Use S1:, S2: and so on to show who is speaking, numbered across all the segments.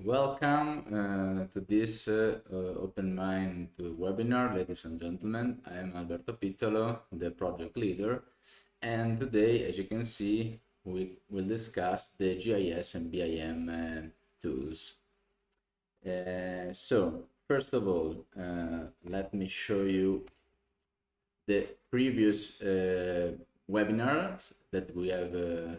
S1: Welcome to this openMAINT webinar, ladies and gentlemen. I am Alberto Pittolo, the project leader, and today, as you can see, we will discuss the GIS and BIM tools. So, first of all, let me show you the previous webinars that we have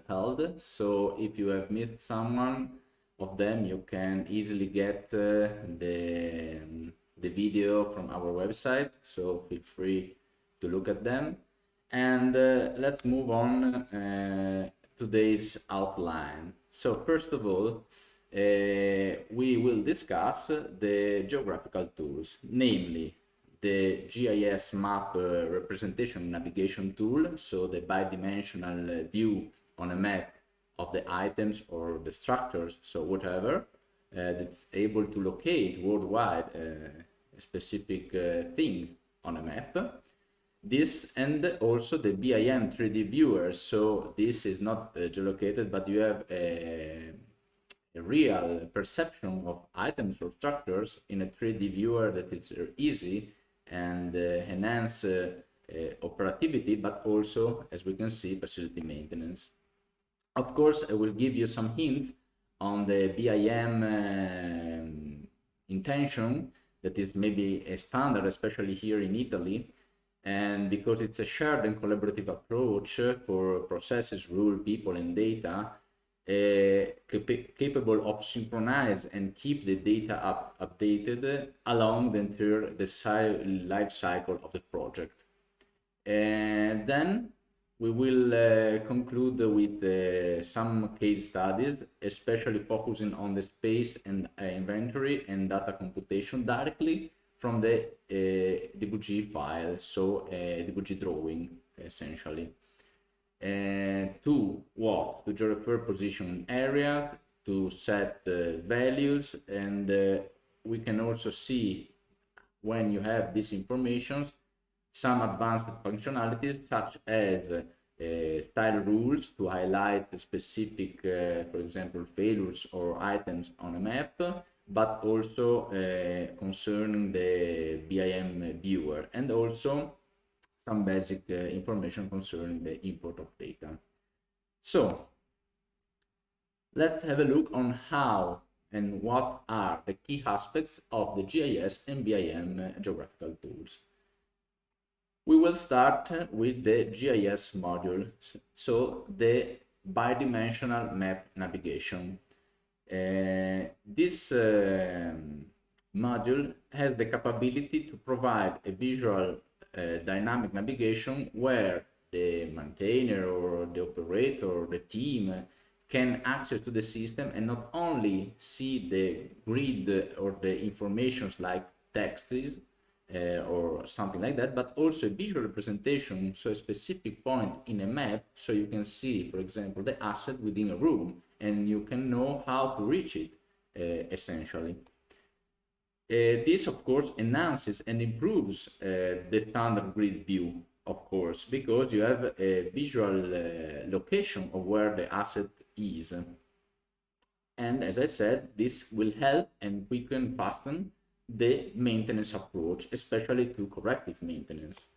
S1: held. So, if you have missed someone of them, you can easily get the video from our website, so feel free to look at them. And let's move on today's outline. So first of all, we will discuss the geographical tools, namely the GIS map representation navigation tool, so the bidimensional view on a map of the items or the structures, so whatever, that's able to locate worldwide a specific thing on a map. This, and also the BIM 3D viewer, so this is not geolocated, but you have a real perception of items or structures in a 3D viewer that is easy and enhance operativity, but also, as we can see, facility maintenance. Of course, I will give you some hints on the BIM intention that is maybe a standard, especially here in Italy, and because it's a shared and collaborative approach for processes, rule, people, and data, capable of synchronize and keep the data updated along the entire life cycle of the project. And then we will conclude with some case studies, especially focusing on the space and inventory and data computation directly from the DVG file, so DVG drawing essentially. To what? To refer position areas, to set values, and we can also see, when you have this information, some advanced functionalities such as style rules to highlight specific, for example, failures or items on a map, but also concerning the BIM viewer, and also some basic information concerning the import of data. So let's have a look on how and what are the key aspects of the GIS and BIM geographical tools. We will start with the GIS module, so the bidimensional map navigation. This module has the capability to provide a visual dynamic navigation where the maintainer or the operator or the team can access to the system and not only see the grid or the informations like text or something like that, but also a visual representation, so a specific point in a map, so you can see, for example, the asset within a room and you can know how to reach it essentially. This, of course, enhances and improves the standard grid view, of course, because you have a visual location of where the asset is. And as I said, this will help and quicken, fasten the maintenance approach, especially to corrective maintenance.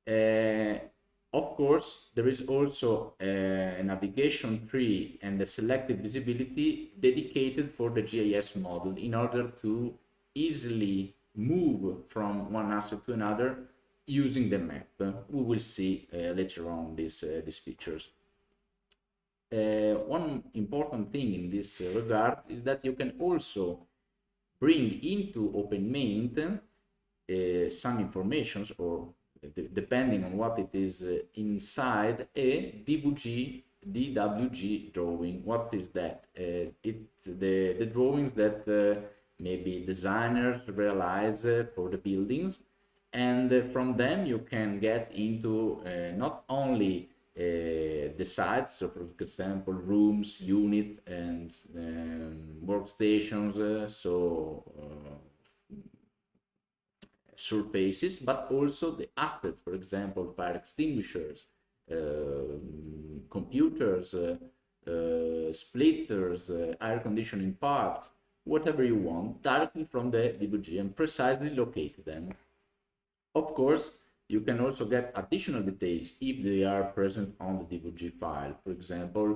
S1: Of course, there is also a navigation tree and a selective visibility dedicated for the GIS model in order to easily move from one asset to another using the map. We will see later on these features. One important thing in this regard is that you can also bring into openMAINT some informations, or depending on what it is inside, a DWG drawing. What is that? It's the drawings that maybe designers realize for the buildings, and from them you can get into not only the sites, so for example rooms, units, and workstations, surfaces, but also the assets, for example fire extinguishers, computers, splitters, air conditioning parts, whatever you want directly from the DVG and precisely locate them. Of course, you can also get additional details if they are present on the DVG file. For example,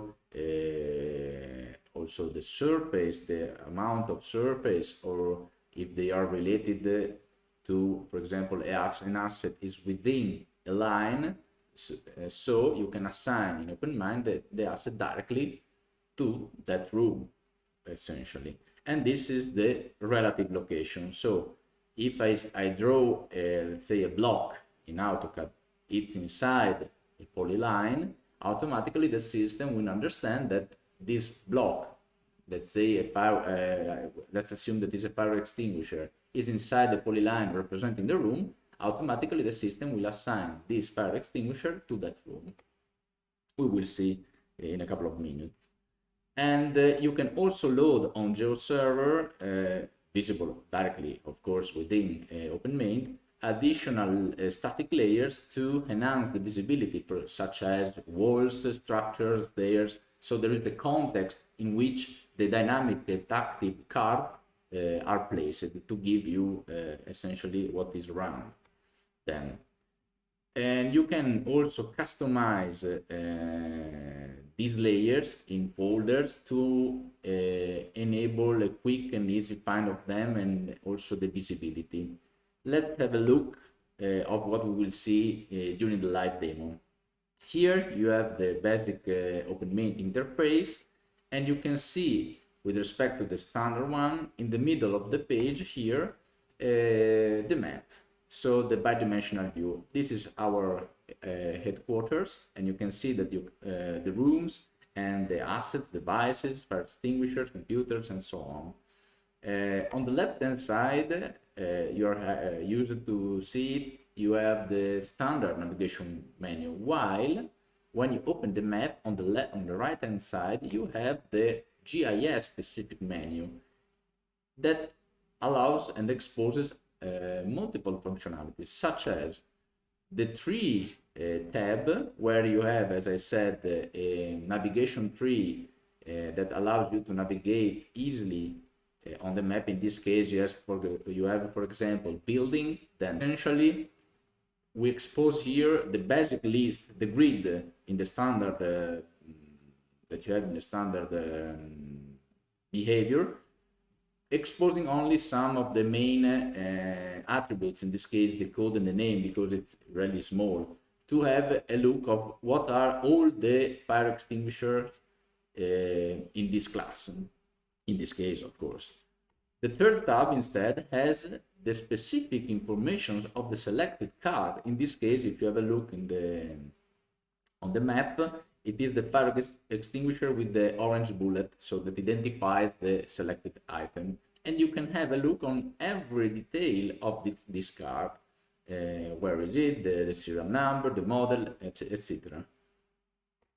S1: also the surface, the amount of surface, or if they are related to, for example, an asset is within a line, so you can assign in openMAINT the asset directly to that room, essentially. And this is the relative location. So if I draw, let's say, a block in AutoCAD, it's inside a polyline, automatically the system will understand that this block, let's say a fire, let's assume that is a fire extinguisher, is inside the polyline representing the room. Automatically the system will assign this fire extinguisher to that room. We will see in a couple of minutes. And you can also load on GeoServer, visible directly, of course, within openMAINT, additional static layers to enhance the visibility, such as walls, structures, layers. So there is the context in which the dynamic active cards are placed to give you essentially what is around them. And you can also customize these layers in folders to enable a quick and easy find of them and also the visibility. Let's have a look of what we will see during the live demo. Here you have the basic openMAINT interface, and you can see, with respect to the standard one, in the middle of the page here, the map. So the bidimensional view. This is our headquarters, and you can see that the rooms and the assets, devices, fire extinguishers, computers, and so on. On the left-hand side, you're used to see it, you have the standard navigation menu, while when you open the map on the right-hand side, you have the GIS specific menu that allows and exposes multiple functionalities, such as the tree tab, where you have, as I said, a navigation tree that allows you to navigate easily on the map. In this case, you have, for example, building. Then essentially we expose here the basic list, the grid in the standard that you have in the standard behavior, exposing only some of the main attributes, in this case the code and the name, because it's really small, to have a look of what are all the fire extinguishers in this class, in this case, of course. The third tab instead has the specific information of the selected card. In this case, if you have a look on the map, it is the fire extinguisher with the orange bullet, so that identifies the selected item. And you can have a look on every detail of this card. Where is it, the serial number, the model, etc.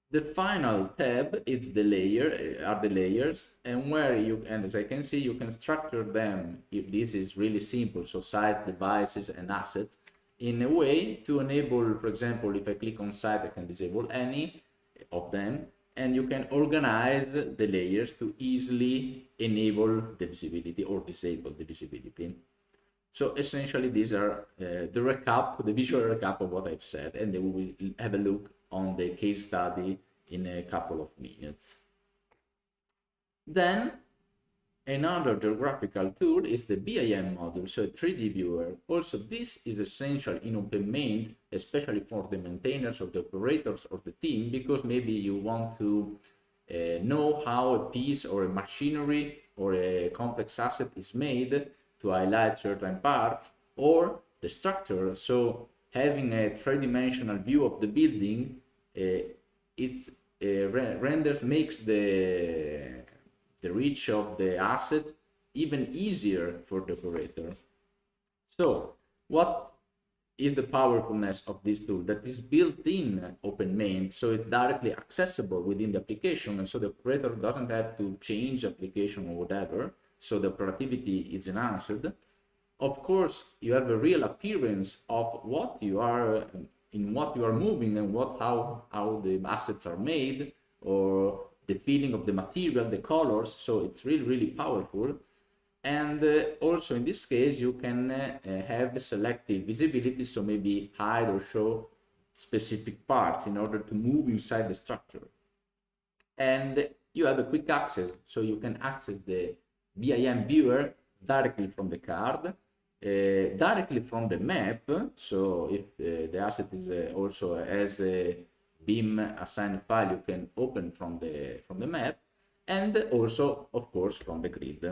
S1: The final tab is the layers, and as I can see, you can structure them, if this is really simple, so size, devices, and assets, in a way to enable, for example, if I click on site, I can disable any of them, and you can organize the layers to easily enable the visibility or disable the visibility. So essentially, these are the visual recap of what I've said, and then we will have a look on the case study in a couple of minutes. Then another geographical tool is the BIM module, so a 3D viewer. Also, this is essential in openMAINT, especially for the maintainers or the operators of the team, because maybe you want to know how a piece or a machinery or a complex asset is made, to highlight certain parts, or the structure. So having a three-dimensional view of the building, makes the reach of the asset even easier for the operator. So what is the powerfulness of this tool? That is built in openMAINT, so it's directly accessible within the application, and so the operator doesn't have to change application or whatever, so the productivity is enhanced. Of course, you have a real appearance of what you are moving and how the assets are made, or the feeling of the material, the colors. So it's really, really powerful. And also in this case, you can have selective visibility, so maybe hide or show specific parts in order to move inside the structure. And you have a quick access, so you can access the BIM viewer directly from the card, directly from the map. So if the asset is also has a BIM assigned file, you can open from the map, and also, of course, from the grid.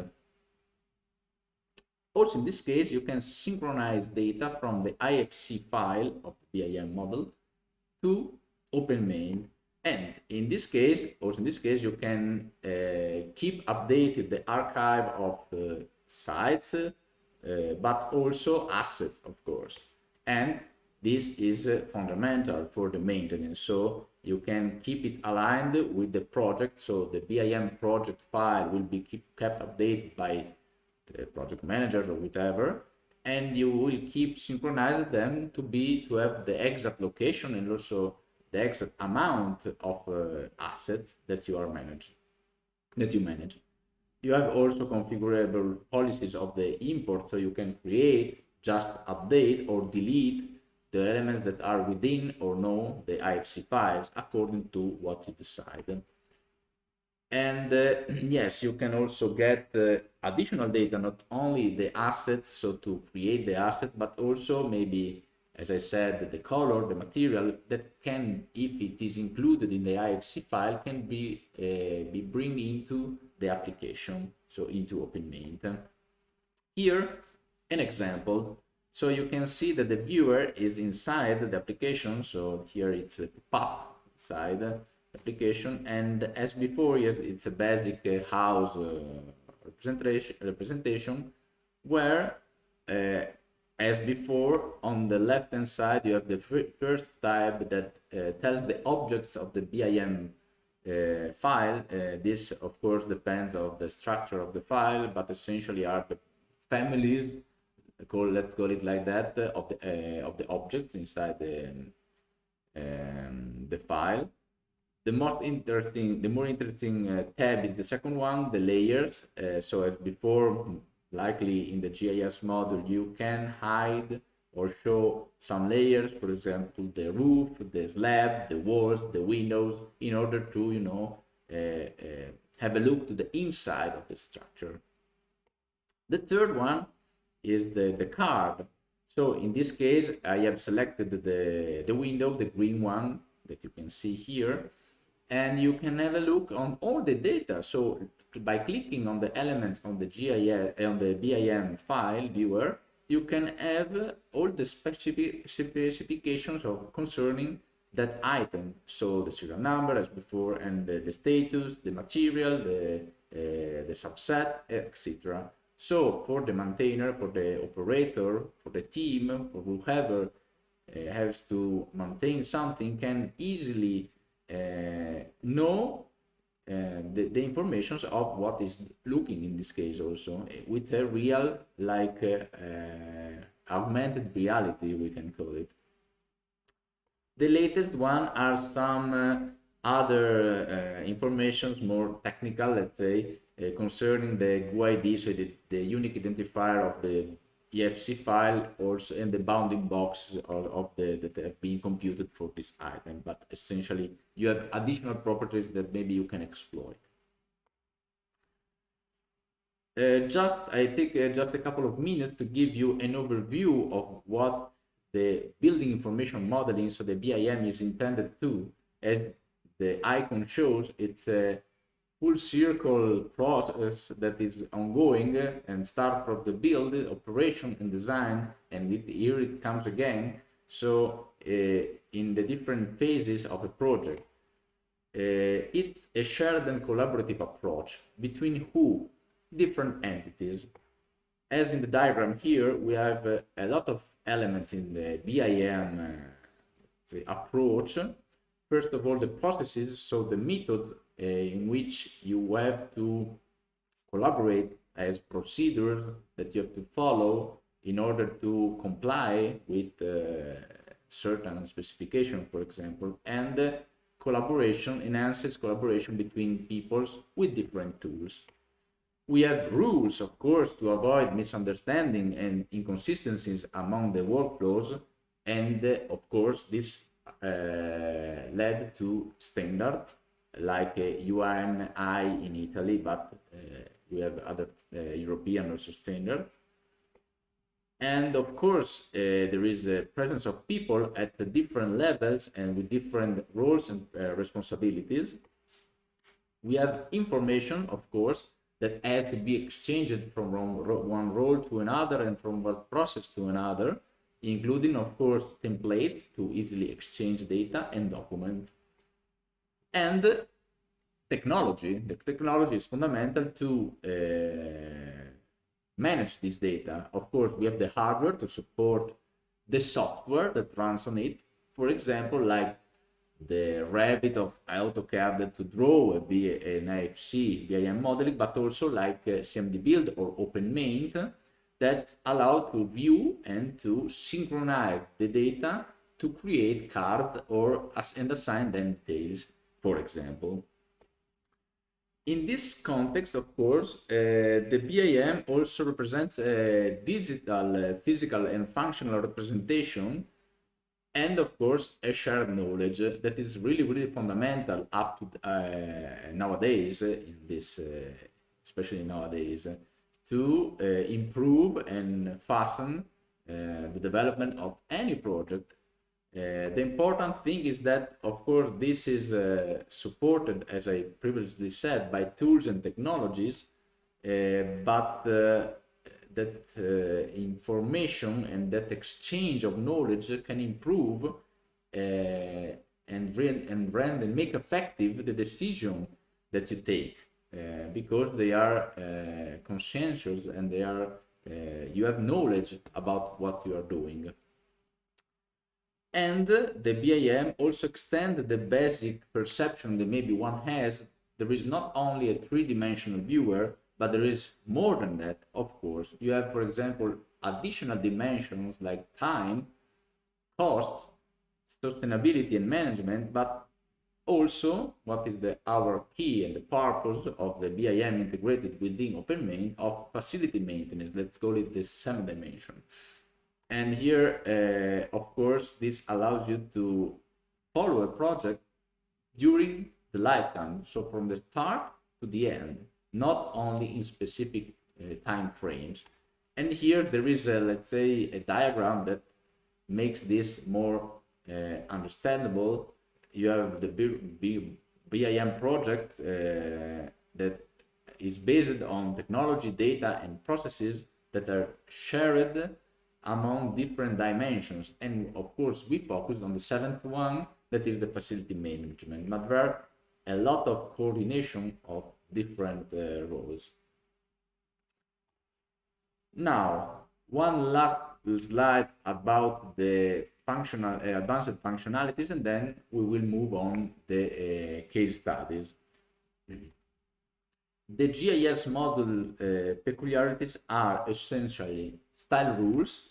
S1: Also, in this case, you can synchronize data from the IFC file of the BIM model to openMAINT. And in this case, you can keep updated the archive of sites, but also assets, of course. And this is fundamental for the maintenance. So you can keep it aligned with the project. So the BIM project file will be kept updated by the project managers or whatever, and you will keep synchronizing them to have the exact location and also the exact amount of assets that you manage. You have also configurable policies of the import, so you can create, just update or delete the elements that are within or no the IFC files according to what you decide. And yes, you can also get additional data, not only the assets, so to create the asset, but also maybe, as I said, the color, the material that can, if it is included in the IFC file, can be bring into the application, so into openMAINT. Here, an example. So you can see that the viewer is inside the application. So here it's a pop inside the application, and as before, yes, it's a basic house representation where as before, on the left hand side you have the first tab that tells the objects of the BIM file. This of course depends on the structure of the file, but essentially are the families, let's call it like that, of the objects inside the file. The more interesting tab is the second one, the layers. So as before, likely in the GIS module, you can hide or show some layers, for example, the roof, the slab, the walls, the windows, in order to, have a look to the inside of the structure. The third one is the card. So in this case, I have selected the window, the green one that you can see here, and you can have a look on all the data. So by clicking on the elements on the GIS on the BIM file viewer, you can have all the specifications of concerning that item. So the serial number as before, and the status, the material, the subset, etc. So for the maintainer, for the operator, for the team, for whoever has to maintain something, can easily know the informations of what is looking in this case, also with a real, like augmented reality, we can call it. The latest one are some other informations, more technical, let's say, concerning the GUID, so the unique identifier of the EFC file, also, and the bounding box of that have been computed for this item. But essentially, you have additional properties that maybe you can exploit. I take just a couple of minutes to give you an overview of what the building information modeling, so the BIM, is intended to. As the icon shows, it's a full circle process that is ongoing and start from the build, operation, and design, and here it comes again. So in the different phases of a project, it's a shared and collaborative approach between different entities. As in the diagram here, we have a lot of elements in the BIM approach. First of all, the processes, so the methods in which you have to collaborate as procedures that you have to follow in order to comply with certain specifications, for example, and collaboration enhances collaboration between peoples with different tools. We have rules, of course, to avoid misunderstanding and inconsistencies among the workflows, and of course this led to standards like UNI in Italy, but we have other European also standards. And of course, there is a presence of people at the different levels and with different roles and responsibilities. We have information, of course, that has to be exchanged from one role to another and from one process to another, including, of course, templates to easily exchange data and documents. And technology. The technology is fundamental to manage this data. Of course, we have the hardware to support the software that runs on it. For example, like the Revit of AutoCAD to draw an IFC BIM modeling, but also like CMD Build or openMAINT that allow to view and to synchronize the data to create cards or and assign them details, for example. In this context, of course, the BIM also represents a digital, physical, and functional representation, and of course, a shared knowledge that is really, really fundamental up to nowadays, in this, especially nowadays, to improve and fasten the development of any project. The important thing is that, of course, this is supported, as I previously said, by tools and technologies, but that information and that exchange of knowledge can improve and make effective the decision that you take, because they are conscientious and they are you have knowledge about what you are doing. And the BIM also extends the basic perception that maybe one has. There is not only a three-dimensional viewer, but there is more than that, of course. You have, for example, additional dimensions like time, costs, sustainability and management, but also what is our key and the purpose of the BIM integrated within openMAINT of facility maintenance. Let's call it the seventh dimension. And here, of course, this allows you to follow a project during the lifetime. So from the start to the end, not only in specific time frames. And here there is, let's say, a diagram that makes this more understandable. You have the BIM project that is based on technology, data, and processes that are shared among different dimensions. And of course, we focus on the seventh one, that is the facility management. But there are a lot of coordination of different roles. Now, one last slide about the functional advanced functionalities, and then we will move on the case studies. The GIS model peculiarities are essentially style rules.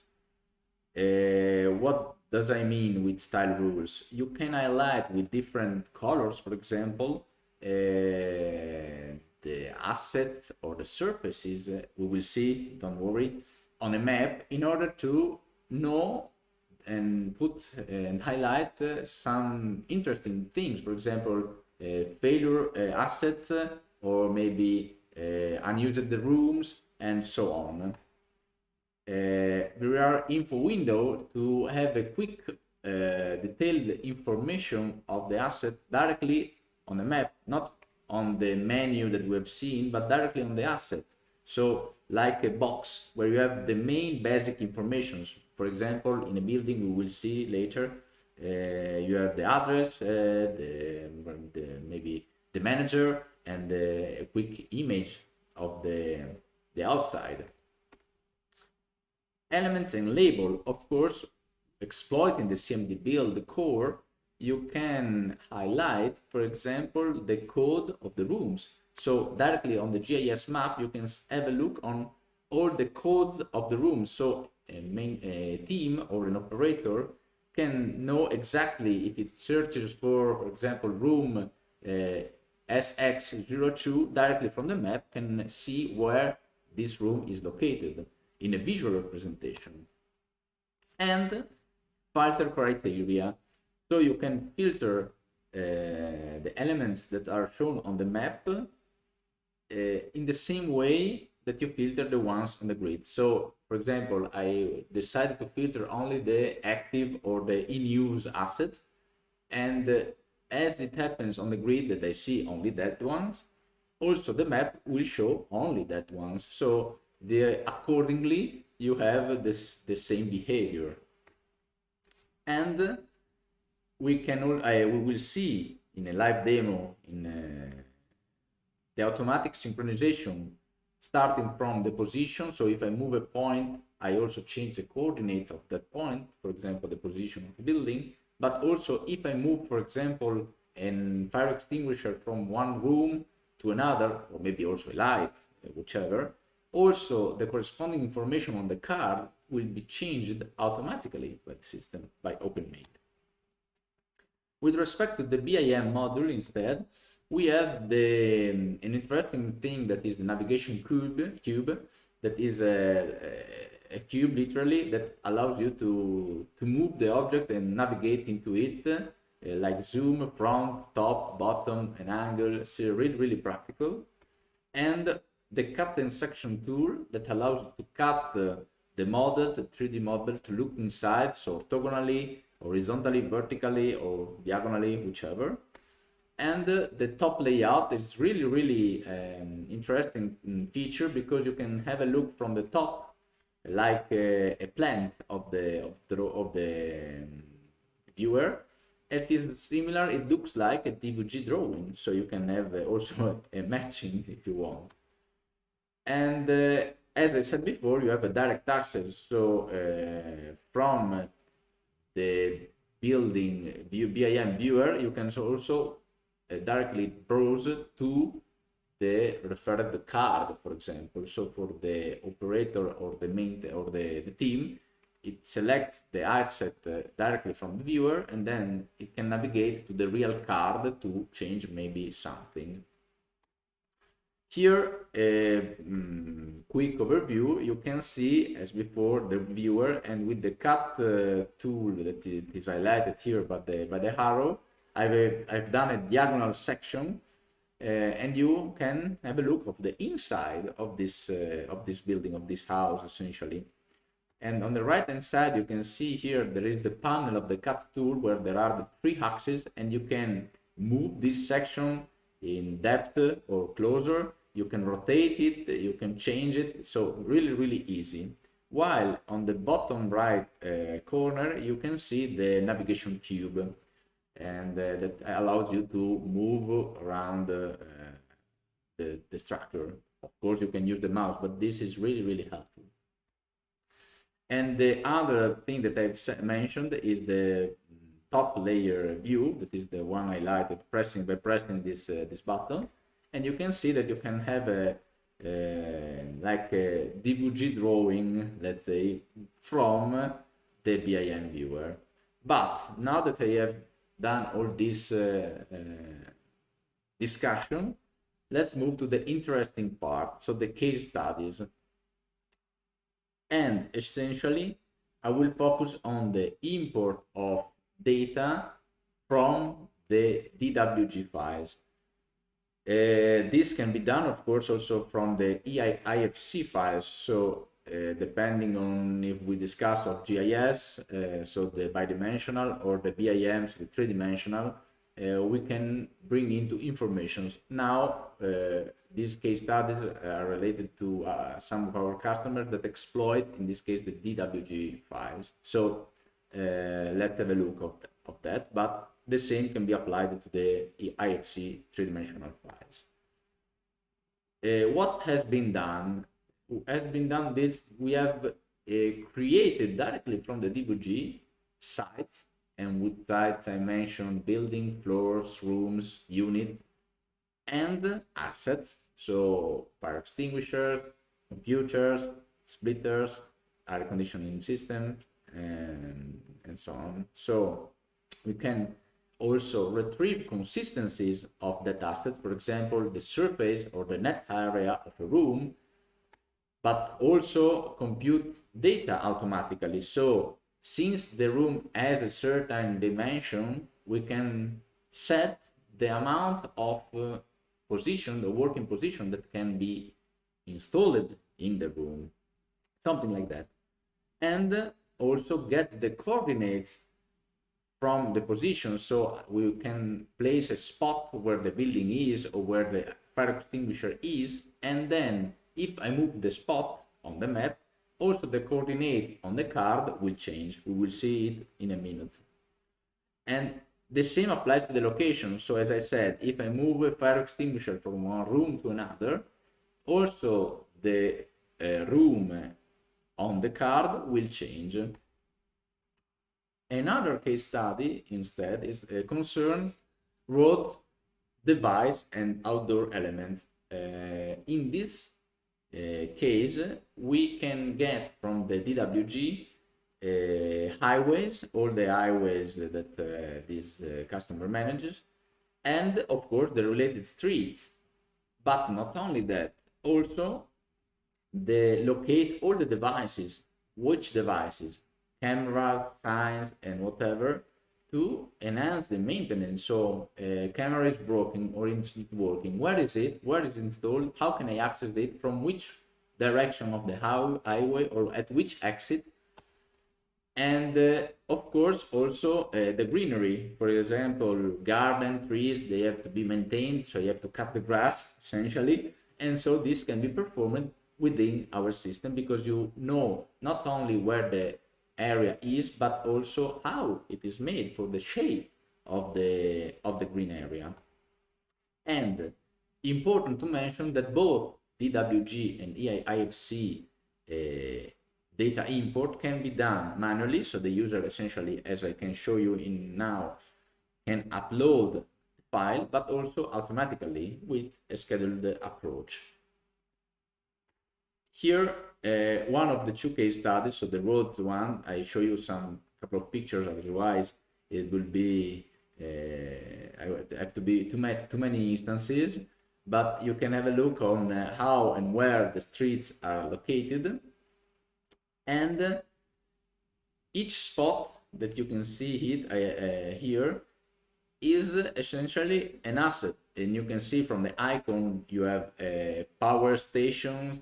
S1: What does I mean with style rules? You can highlight with different colors, for example, the assets or the surfaces we will see, don't worry, on a map, in order to know and put and highlight some interesting things. For example, failure assets, or maybe unused rooms, and so on. There are info window to have a quick detailed information of the asset directly on the map, not on the menu that we have seen, but directly on the asset. So like a box where you have the main basic informations. For example, in a building we will see later, you have the address, maybe the manager, and a quick image of the outside. Elements and label, of course, exploiting the CMD Build core, you can highlight, for example, the code of the rooms. So directly on the GIS map, you can have a look on all the codes of the rooms. So a team or an operator can know exactly if it searches for example, room SX02 directly from the map can see where this room is located in a visual representation. And filter criteria, so you can filter the elements that are shown on the map in the same way that you filter the ones on the grid. So, for example, I decided to filter only the active or the in-use assets, and as it happens on the grid that I see only that ones, also the map will show only that ones. So accordingly, you have the same behavior. And we will see in a live demo in the automatic synchronization starting from the position. So if I move a point, I also change the coordinates of that point, for example, the position of the building. But also if I move, for example, a fire extinguisher from one room to another, or maybe also a light, whichever, also the corresponding information on the card will be changed automatically by the system, by openMAINT. With respect to the BIM module instead, we have an interesting thing that is the navigation cube that is a cube literally that allows you to move the object and navigate into it, like zoom, front, top, bottom, and angle. So really practical. And the cut and section tool that allows you to cut the model, the 3D model, to look inside, so orthogonally, horizontally, vertically, or diagonally, whichever. And the top layout is really interesting feature, because you can have a look from the top, like a plant of the viewer. It is similar. It looks like a DVG drawing, so you can have also a matching if you want. And as I said before, you have a direct access. So from the building BIM viewer, you can also directly browse to the referred card, for example. So for the operator or the team, it selects the asset directly from the viewer, and then it can navigate to the real card to change maybe something. Here, a quick overview. You can see, as before, the viewer, and with the cut tool that is highlighted here by the arrow, I've done a diagonal section, and you can have a look of the inside of this building, of this house, essentially. And on the right hand side, you can see here there is the panel of the cut tool where there are the 3 axes, and you can move this section in depth or closer. You can rotate it, you can change it, so really easy. While on the bottom right corner, you can see the navigation cube, and that allows you to move around the structure. Of course, you can use the mouse, but this is really helpful. And the other thing that I've mentioned is the top layer view. That is the one highlighted by pressing this button, and you can see that you can have like a DVG drawing, let's say, from the BIM viewer. But now that I have done all this discussion, let's move to the interesting part, so the case studies. And essentially, I will focus on the import of data from the DWG files. This can be done, of course, also from the IFC files. So depending on if we discuss of GIS, so the bidimensional, or the BIMs, the 3-dimensional, we can bring into informations. Now, these case studies are related to some of our customers that exploit, in this case, the DWG files. So let's have a look of that, but the same can be applied to the IFC 3-dimensional files. What has been done? We have created directly from the DWG sites, and with sites I mentioned building, floors, rooms, unit, and assets. So fire extinguishers, computers, splitters, air conditioning system, and so on. So we can also retrieve consistencies of that asset, for example, the surface or the net area of a room, but also compute data automatically. So since the room has a certain dimension, we can set the amount of position, the working position that can be installed in the room, something like that. And also get the coordinates from the position, so we can place a spot where the building is or where the fire extinguisher is, and then if I move the spot on the map, also the coordinate on the card will change. We will see it in a minute. And the same applies to the location. So as I said, if I move a fire extinguisher from one room to another, also the room on the card will change. Another case study instead is concerns road, device, and outdoor elements. In this case, we can get from the DWG highways, all the highways that this customer manages, and of course the related streets. But not only that, also locate all the devices, which devices, cameras, signs, and whatever, to enhance the maintenance. So camera is broken or it's not working. Where is it? Where is it installed? How can I access it? From which direction of the highway or at which exit? And of course also the greenery, for example, garden, trees, they have to be maintained, so you have to cut the grass essentially, and so this can be performed within our system, because you know not only where the area is but also how it is made for the shape of the green area. And important to mention that both DWG and IFC data import can be done manually, so the user essentially, as I can show you in now, can upload the file, but also automatically with a scheduled approach. Here, one of the two case studies, so the roads one, I show you some couple of pictures, otherwise it will be, I have to be too many instances, but you can have a look on how and where the streets are located. And each spot that you can see here is essentially an asset, and you can see from the icon you have power stations,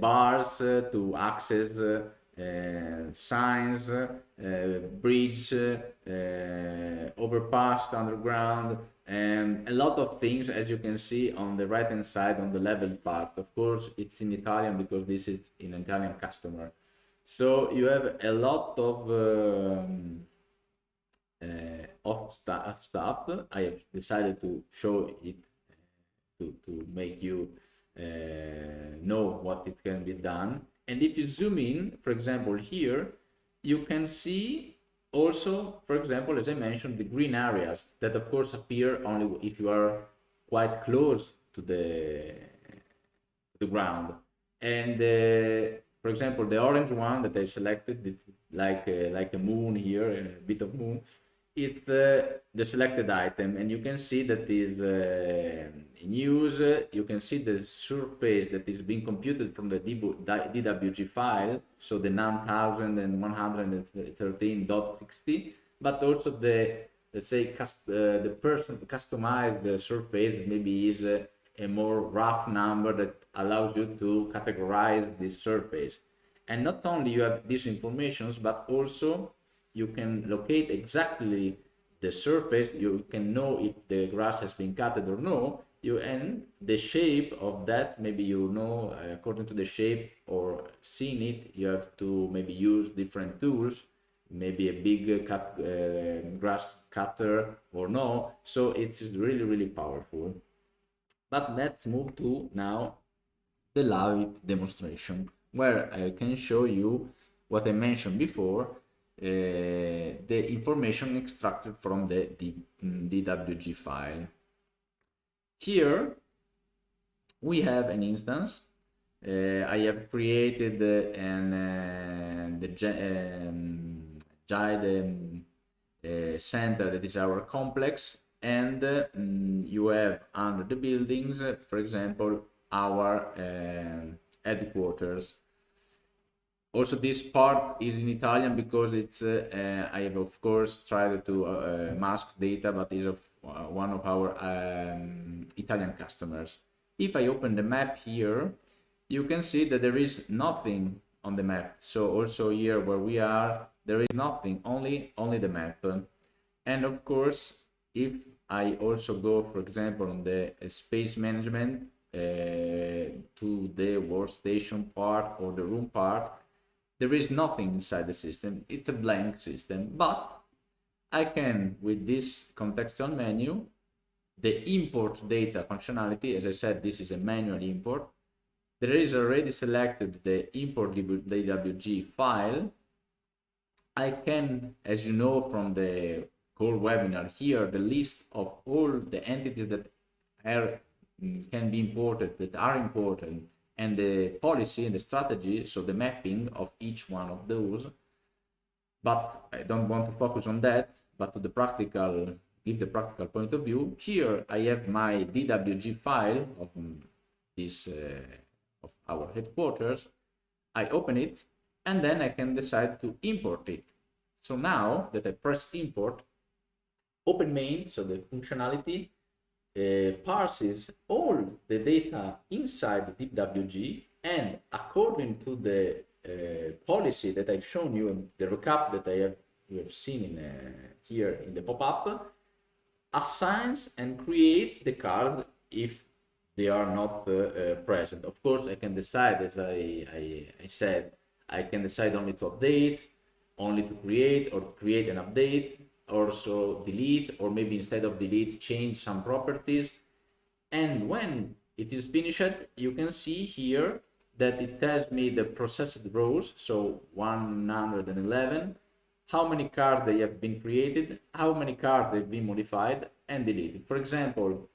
S1: bars to access signs, bridge, overpass underground, and a lot of things, as you can see on the right hand side on the level part. Of course it's in Italian because this is an Italian customer, so you have a lot of stuff. I have decided to show it to make you know what it can be done. And if you zoom in, for example, here you can see also, for example, as I mentioned, the green areas that of course appear only if you are quite close to the ground. And for example, the orange one that I selected, it's like a moon here, a bit of moon. It's the selected item, and you can see that is in use. You can see the surface that is being computed from the DWG file, so the 9113.60, but also the, let's say, the person customized the surface that maybe is a more rough number that allows you to categorize this surface. And not only you have these informations, but also you can locate exactly the surface. You can know if the grass has been cut or no. And the shape of that, maybe you know, according to the shape or seeing it, you have to maybe use different tools, maybe a big grass cutter or no. So it's really, really powerful. But let's move to now the live demonstration, where I can show you what I mentioned before, the information extracted from the DWG file. Here we have an instance. I have created the center, that is our complex, and you have under the buildings, for example, our headquarters. Also, this part is in Italian because it's I have of course tried to mask data, but is of one of our Italian customers. If I open the map here, you can see that there is nothing on the map. So also here where we are, there is nothing, only the map. And of course, if I also go, for example, on the space management to the workstation part or the room part, there is nothing inside the system. It's a blank system, but I can, with this contextual menu, the import data functionality, as I said, this is a manual import. There is already selected the import DWG file. I can, as you know from the core webinar here, the list of all the entities that can be imported, that are important, and the policy and the strategy, so the mapping of each one of those. But I don't want to focus on that, but to the practical, give the practical point of view. Here I have my DWG file of this of our headquarters. I open it, and then I can decide to import it. So now that I press import, openMAINT, so the functionality, parses all the data inside the DWG, and according to the policy that I've shown you and the recap that you have seen in, here in the pop-up, assigns and creates the card if they are not present. Of course, I can decide, as I said, I can decide only to update, only to create, or to create and update, also delete, or maybe instead of delete, change some properties. And when it is finished, you can see here that it tells me the processed rows, so 111, how many cards they have been created, how many cards they've been modified and deleted. For example,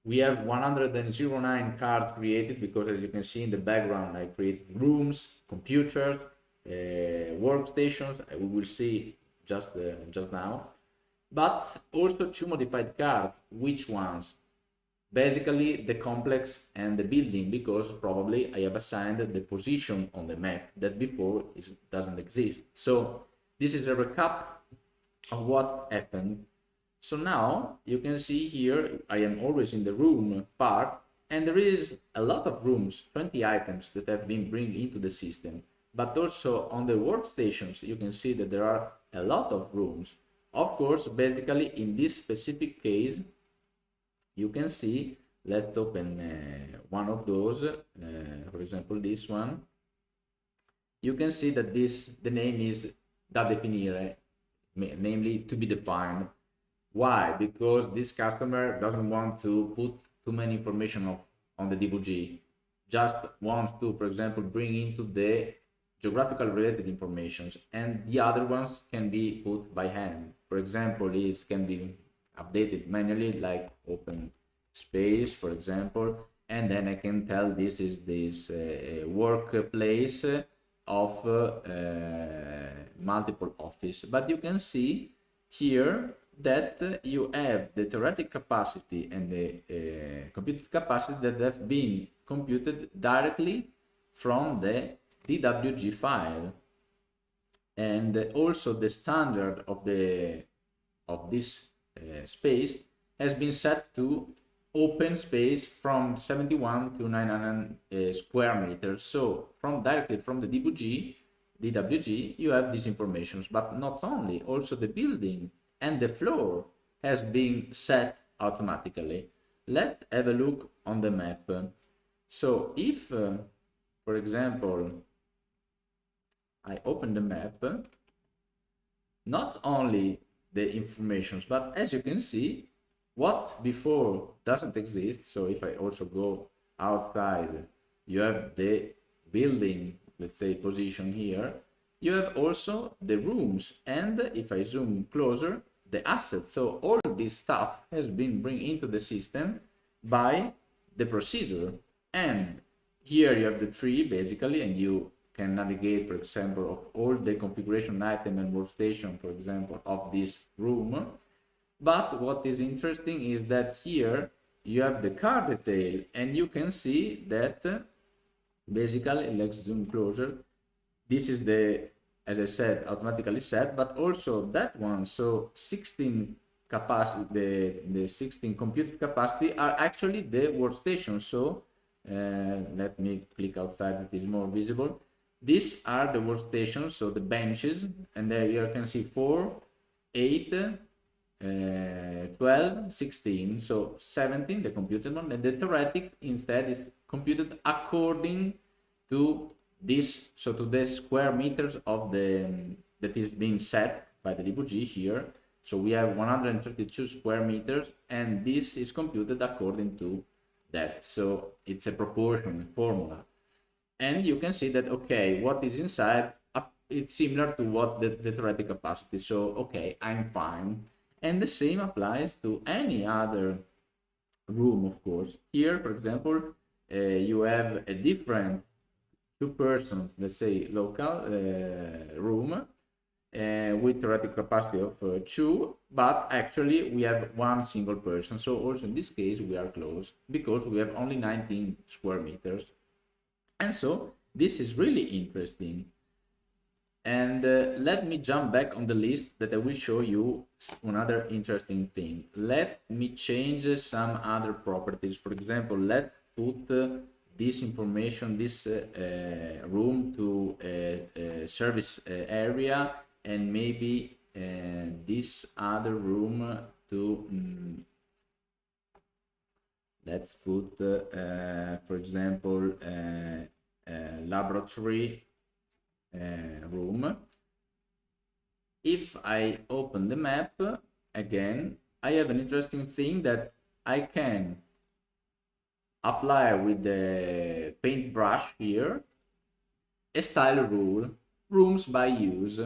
S1: we have 109 cards created because, as you can see in the background, I created rooms, computers, workstations. We will see just now, but also 2 modified cards. Which ones? Basically the complex and the building, because probably I have assigned the position on the map that before doesn't exist. So this is a recap of what happened. So now you can see here I am always in the room part, and there is a lot of rooms, 20 items that have been brought into the system. But also on the workstations, you can see that there are a lot of rooms. Of course, basically in this specific case, you can see, let's open one of those, for example, this one. You can see that the name is da definire, namely to be defined. Why? Because this customer doesn't want to put too many information on the DWG, just wants to, for example, bring into the geographical related informations, and the other ones can be put by hand. For example, these can be updated manually, like open space, for example, and then I can tell this is this workplace of multiple office. But you can see here that you have the theoretic capacity and the computed capacity that have been computed directly from the DWG file, and also the standard of this space has been set to open space from 71 to 900 square meters. So directly from the DWG you have these informations, but not only, also the building and the floor has been set automatically. Let's have a look on the map. So if for example I open the map, not only the informations, but as you can see, what before doesn't exist. So if I also go outside, you have the building, let's say, position here. You have also the rooms, and if I zoom closer, the assets. So all this stuff has been brought into the system by the procedure. And here you have the tree basically, and you can navigate, for example, of all the configuration item and workstation, for example, of this room. But what is interesting is that here you have the car detail, and you can see that basically, let's zoom closer. This is the, as I said, automatically set, but also that one. So 16 capacity, the 16 computed capacity are actually the workstation. So let me click outside, it is more visible. These are the workstations, so the benches, and there you can see 4, 8, 12, 16, so 17, the computed one, and the theoretic instead is computed according to this, so to the square meters of the that is being set by the DVG here. So we have 132 square meters, and this is computed according to that. So it's a proportion formula, and you can see that, okay, what is inside, it's similar to what the theoretic capacity. So okay, I'm fine. And the same applies to any other room, of course. Here, for example, you have a different 2 persons, let's say, local room with theoretical capacity of 2, but actually we have 1 single person. So also in this case we are close because we have only 19 square meters. And so this is really interesting. And let me jump back on the list that I will show you another interesting thing. Let me change some other properties. For example, let's put this information, this room to a service area, and maybe this other room to, let's put, for example, laboratory room. If I open the map again, I have an interesting thing that I can apply with the paintbrush here, a style rule, rooms by use.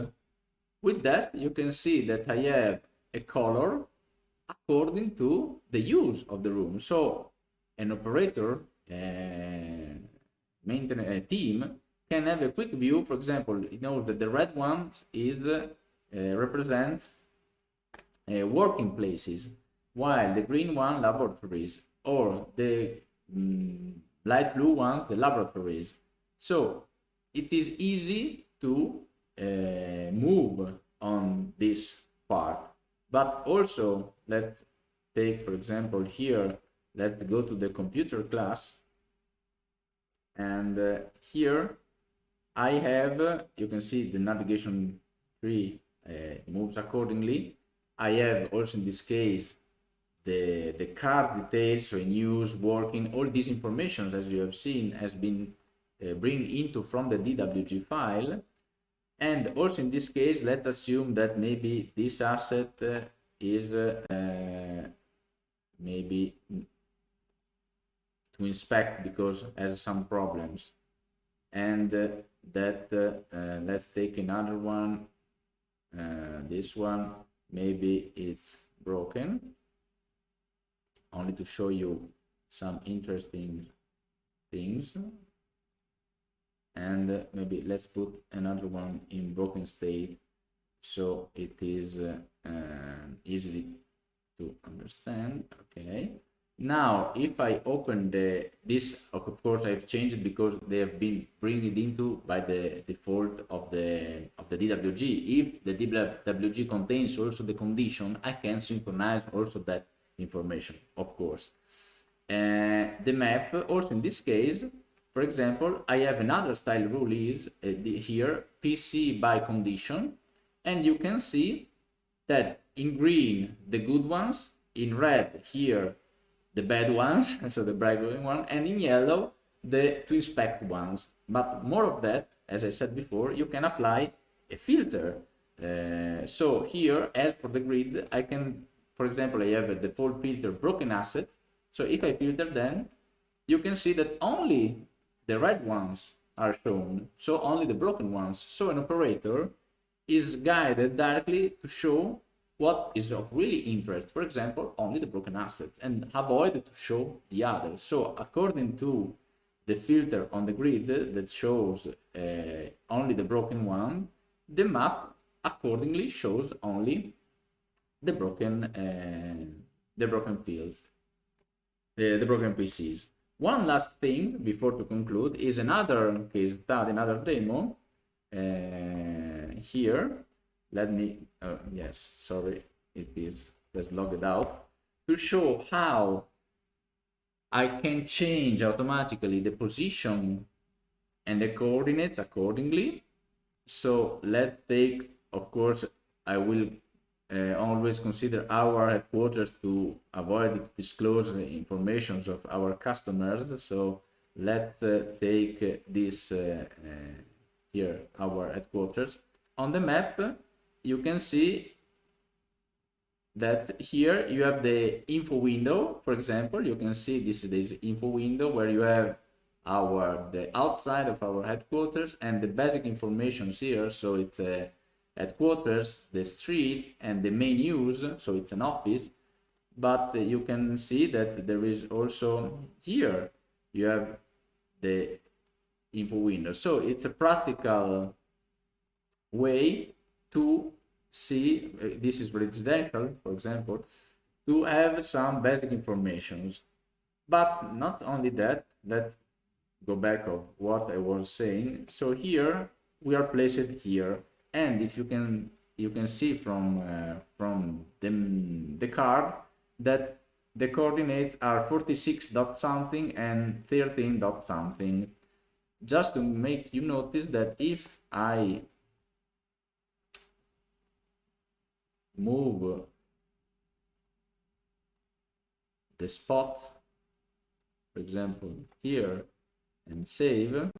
S1: With that, you can see that I have a color according to the use of the room. So an operator, maintenance team, can have a quick view. For example, it knows that the red one is represents working places, while the green one laboratories, or the light blue ones the laboratories. So it is easy to move on this part. But also, let's take, for example, here, let's go to the computer class, and here I have, you can see the navigation tree moves accordingly. I have also in this case the card details, so in use, working, all these informations, as you have seen, has been bring into from the DWG file. And also in this case, let's assume that maybe this asset is maybe to inspect because it has some problems, and that let's take another one, this one, maybe it's broken, only to show you some interesting things. And maybe let's put another one in broken state, so it is easily to understand. Okay, now if I open this, of course I've changed it because they have been bringing it into by the default of the DWG. If the DWG contains also the condition, I can synchronize also that information, of course. The map also in this case, for example, I have another style rule is here, PC by condition, and you can see that in green the good ones, in red here the bad ones, so the bright green one, and in yellow the to inspect ones. But more of that, as I said before, you can apply a filter. So here, as for the grid, I can, for example, I have a default filter broken asset. So if I filter, then you can see that only the red ones are shown, so only the broken ones. So an operator is guided directly to show what is of really interest, for example, only the broken assets, and avoid to show the others. So according to the filter on the grid that shows only the broken one, the map accordingly shows only the broken fields, the broken PCs. One last thing before to conclude is another case study, another demo. Here, let me, yes, sorry, it is, let's log it out, to show how I can change automatically the position and the coordinates accordingly. So let's take, of course, I will always consider our headquarters to avoid to disclose the information of our customers. So let's take this here, our headquarters. On the map, you can see that here you have the info window. For example, you can see this is the info window where you have the outside of our headquarters and the basic information here. So it's a headquarters, the street, and the main use, so it's an office. But you can see that there is also here you have the info window. So it's a practical way to see, this is residential, for example, to have some basic informations. But not only that, let's go back of what I was saying. So here we are placed here, and if you can see from the card that the coordinates are 46 dot something and 13 dot something. Just to make you notice that if I move the spot, for example, here, and save,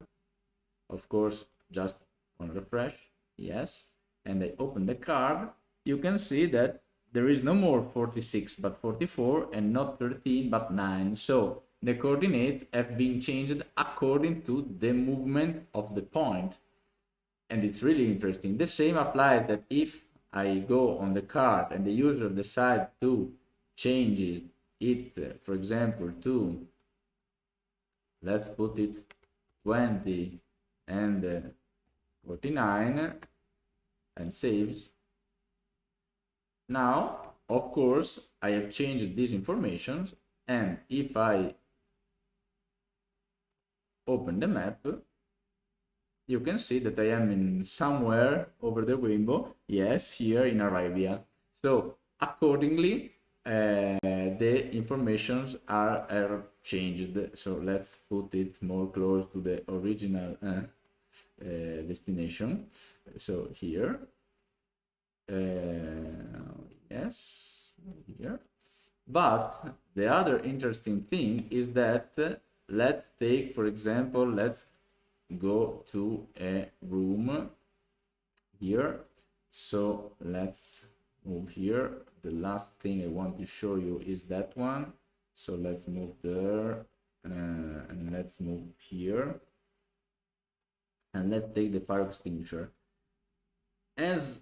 S1: of course, just on refresh, yes, and I open the card, you can see that there is no more 46 but 44 and not 13 but 9. So the coordinates have been changed according to the movement of the point, and it's really interesting. The same applies that if I go on the card and the user decides to change it, for example, to, let's put it 20 and 49, and saves. Now, of course, I have changed these informations, and if I open the map, you can see that I am in somewhere over the rainbow, yes, here in Arabia. So accordingly, the informations are changed. So let's put it more close to the original destination. So here, yes, here. But the other interesting thing is that let's take, for example, let's go to a room here. So let's move here. The last thing I want to show you is that one. So let's move there, and let's move here, and let's take the fire extinguisher. As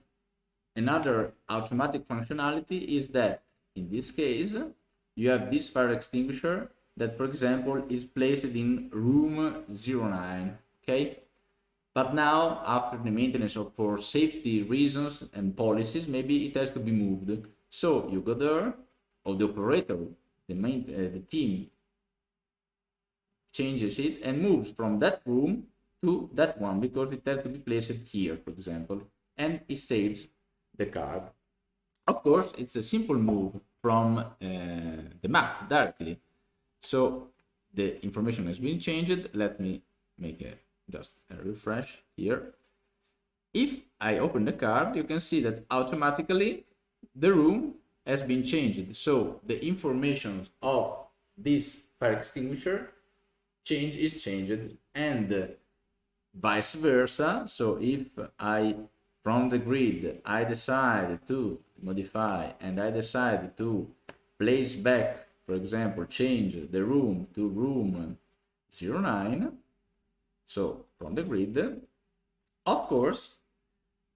S1: another automatic functionality is that in this case you have this fire extinguisher that, for example, is placed in room 09. Okay, but now after the maintenance of for safety reasons and policies, maybe it has to be moved. So you go there, or the operator, the team changes it and moves from that room to that one because it has to be placed here, for example, and it saves the card. Of course, it's a simple move from the map directly. So the information has been changed. Let me make just a refresh here. If I open the card, you can see that automatically the room has been changed. So the information of this fire extinguisher is changed, and vice versa. So if I, from the grid, I decide to modify and I decide to place back, for example, change the room to room 09, so from the grid, of course,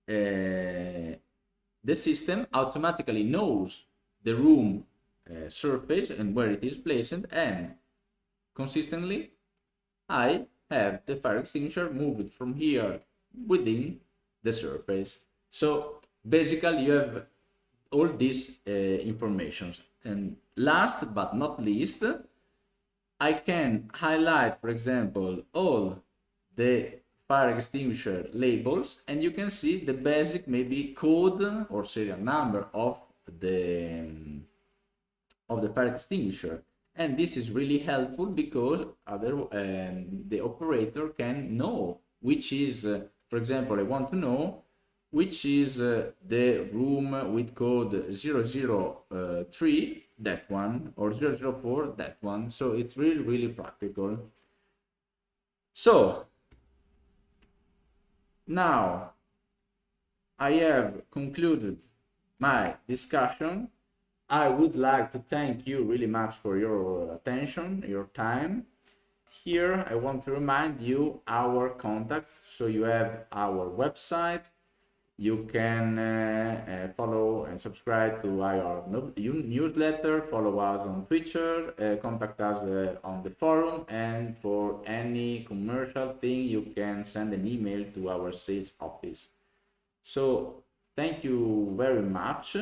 S1: the system automatically knows the room surface and where it is placed, and consistently I have the fire extinguisher moved from here within the surface. So basically you have all these informations. And last but not least, I can highlight, for example, all the fire extinguisher labels, and you can see the basic maybe code or serial number of the fire extinguisher. And this is really helpful because the operator can know which is, for example, I want to know which is the room with code 003, that one, or 004, that one. So it's really, really practical. So now I have concluded my discussion. I would like to thank you really much for your attention, your time. Here I want to remind you our contacts. So you have our website. You can follow and subscribe to our newsletter, follow us on Twitter, contact us on the forum, and for any commercial thing, you can send an email to our sales office. So thank you very much.